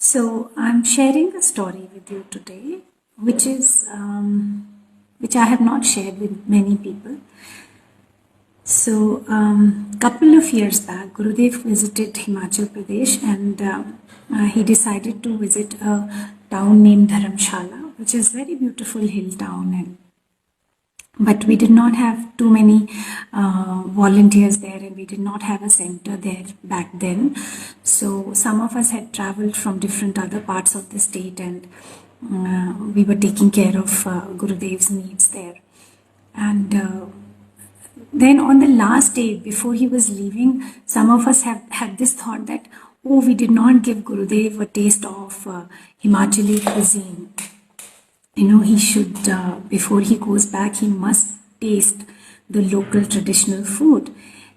So I'm sharing a story with you today, which is which I have not shared with many people. So couple of years back, Gurudev visited Himachal Pradesh, and he decided to visit a town named Dharamshala, which is very beautiful hill town, but we did not have too many volunteers there, and we did not have a center there back then. So some of us had traveled from different other parts of the state, and we were taking care of Gurudev's needs there. And then on the last day before he was leaving, some of us had this thought that, oh, we did not give Gurudev a taste of Himachali cuisine. He should, before he goes back, he must taste the local traditional food.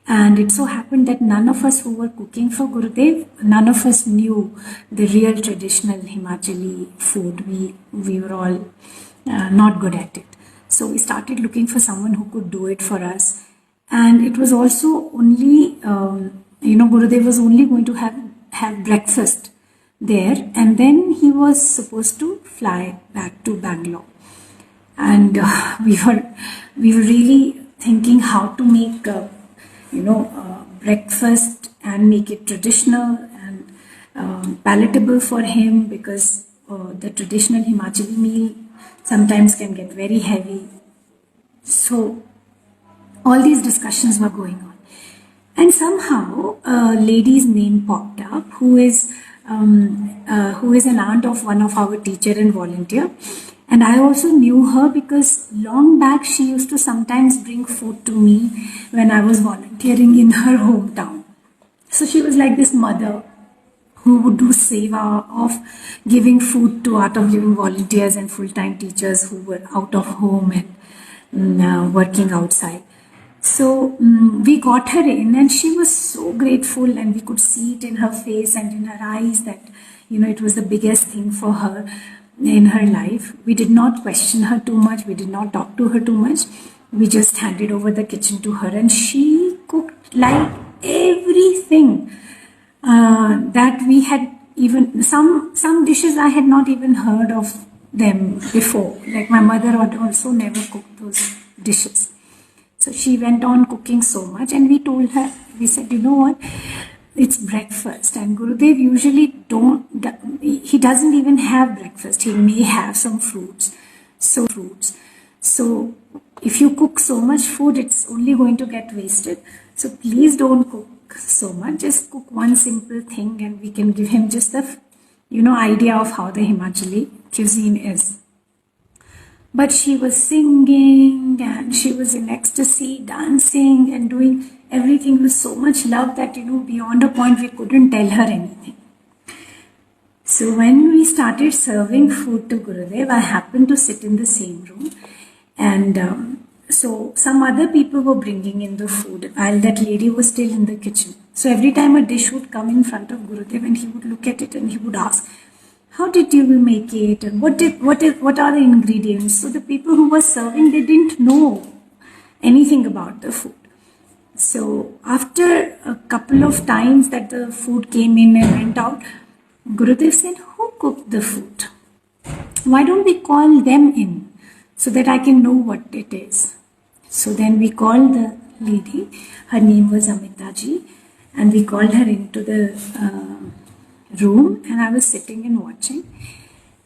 And it so happened that none of us who were cooking for Gurudev, none of us knew the real traditional Himachali food. We were all not good at it. So we started looking for someone who could do it for us. And it was also only, Gurudev was only going to have breakfast there, and then he was supposed to fly back to Bangalore. And we were really thinking how to make breakfast and make it traditional and palatable for him, because the traditional Himachali meal sometimes can get very heavy. So all these discussions were going on, and somehow a lady's name popped up who is an aunt of one of our teacher and volunteer. And I also knew her because long back she used to sometimes bring food to me when I was volunteering in her hometown. So she was like this mother who would do seva of giving food to Art of Living volunteers and full-time teachers who were out of home and working outside. So we got her in, and she was so grateful, and we could see it in her face and in her eyes that it was the biggest thing for her in her life. We did not question her too much, we did not talk to her too much. We just handed over the kitchen to her, and she cooked like everything that we had. Even some dishes I had not even heard of them before. Like my mother had also never cooked those dishes. So she went on cooking so much, and we told her, we said, you know what, it's breakfast, and Gurudev usually he doesn't even have breakfast. He may have some fruits. So if you cook so much food, it's only going to get wasted. So please don't cook so much. Just cook one simple thing, and we can give him just the idea of how the Himachali cuisine is. But she was singing, and she was in ecstasy, dancing and doing everything with so much love that, beyond a point we couldn't tell her anything. So when we started serving food to Gurudev, I happened to sit in the same room, and so some other people were bringing in the food while that lady was still in the kitchen. So every time a dish would come in front of Gurudev, and he would look at it and he would ask, how did you make it, and what are the ingredients? So the people who were serving, they didn't know anything about the food. So after a couple of times that the food came in and went out, Gurudev said, who cooked the food? Why don't we call them in so that I can know what it is? So then we called the lady. Her name was Amita ji, and we called her into the room, and I was sitting and watching.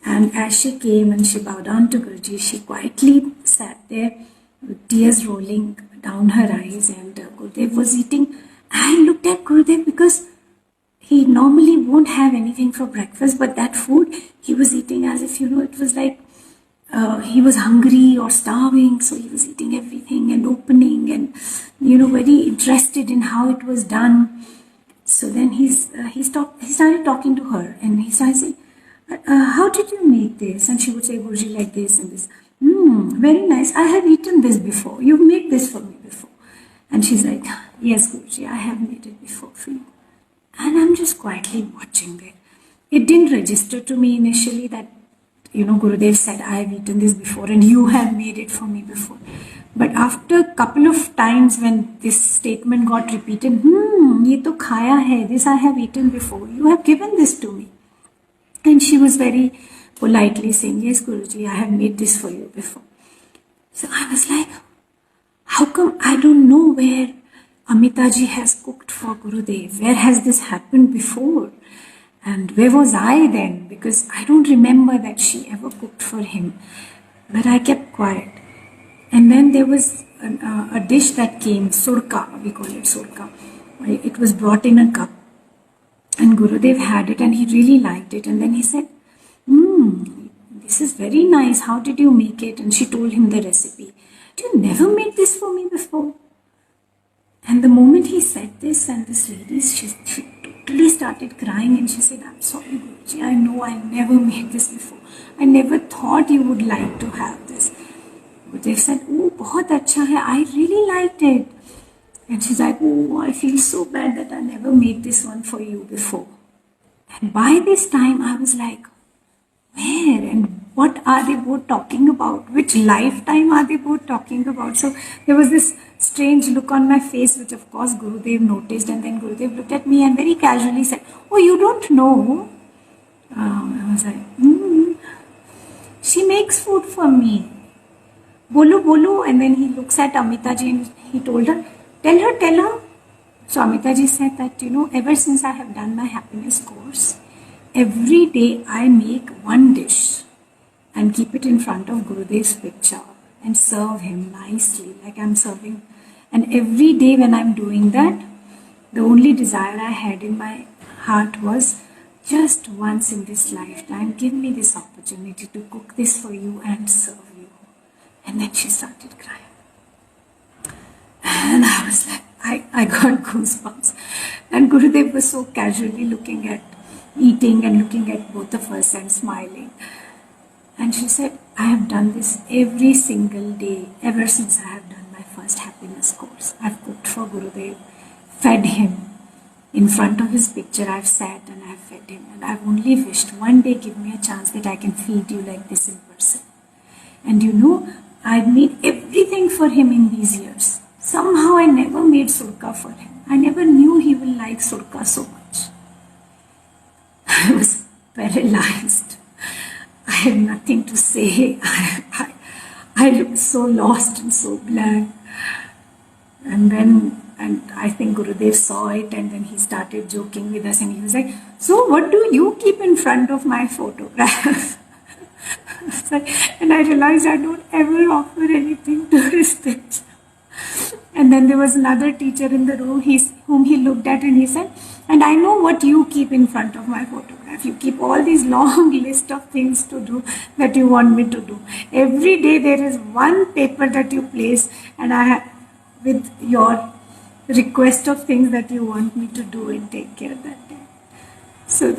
And as she came and she bowed down to Guruji, she quietly sat there with tears rolling down her eyes, and Gurudev was eating. I looked at Gurudev because he normally won't have anything for breakfast, but that food he was eating as if, it was like he was hungry or starving, so he was eating everything and opening and, very interested in how it was done. So then he started talking to her, and he started saying, how did you make this? And she would say, Guruji, like this and this. Very nice. I have eaten this before. You've made this for me before. And she's like, yes, Guruji, I have made it before for you. And I'm just quietly watching it. It didn't register to me initially that, Gurudev said, I have eaten this before and you have made it for me before. But after a couple of times when this statement got repeated, ye to khaya hai, this I have eaten before, you have given this to me. And she was very politely saying, yes, Guruji, I have made this for you before. So I was like, how come I don't know where Amitaji has cooked for Gurudev? Where has this happened before? And where was I then? Because I don't remember that she ever cooked for him. But I kept quiet. And then there was a dish that came, surka, we call it surka. It was brought in a cup. And Gurudev had it and he really liked it. And then he said, this is very nice. How did you make it? And she told him the recipe. You never made this for me before. And the moment he said this, and this lady, she totally started crying and she said, I'm sorry, Guruji, I know I never made this before. I never thought you would like to have this. Gurudev said, oh, bahut acha hai. I really liked it. And she's like, oh, I feel so bad that I never made this one for you before. And by this time, I was like, where and what are they both talking about? Which lifetime are they both talking about? So there was this strange look on my face, which of course Gurudev noticed. And then Gurudev looked at me and very casually said, oh, you don't know? I was like, she makes food for me. Bolo, bolo. And then he looks at Amitaji and he told her, tell her. So Amitaji said that, ever since I have done my happiness course, every day I make one dish and keep it in front of Gurudev's picture and serve him nicely like I'm serving. And every day when I'm doing that, the only desire I had in my heart was just once in this lifetime, give me this opportunity to cook this for you and serve you. And then she started crying. And I was like, I got goosebumps. And Gurudev was so casually looking at eating and looking at both of us and smiling. And she said, I have done this every single day ever since I have done my first happiness course. I've cooked for Gurudev, fed him. In front of his picture, I've sat and I've fed him. And I've only wished one day give me a chance that I can feed you like this in person. And I've made everything for him in these years. Somehow I never made surka for him. I never knew he will like surka so much. I was paralyzed. I had nothing to say. I looked so lost and so blank. And I think Gurudev saw it and then he started joking with us and he was like, so what do you keep in front of my photograph? And I realized I don't ever offer anything to his picture. And then there was another teacher in the room whom he looked at and he said, and I know what you keep in front of my photograph. You keep all these long list of things to do that you want me to do. Every day there is one paper that you place and with your request of things that you want me to do and take care that day. So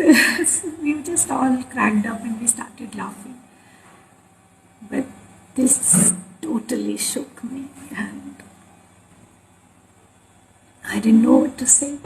we just all cracked up and we started laughing. But this totally shook me and I didn't know what to say.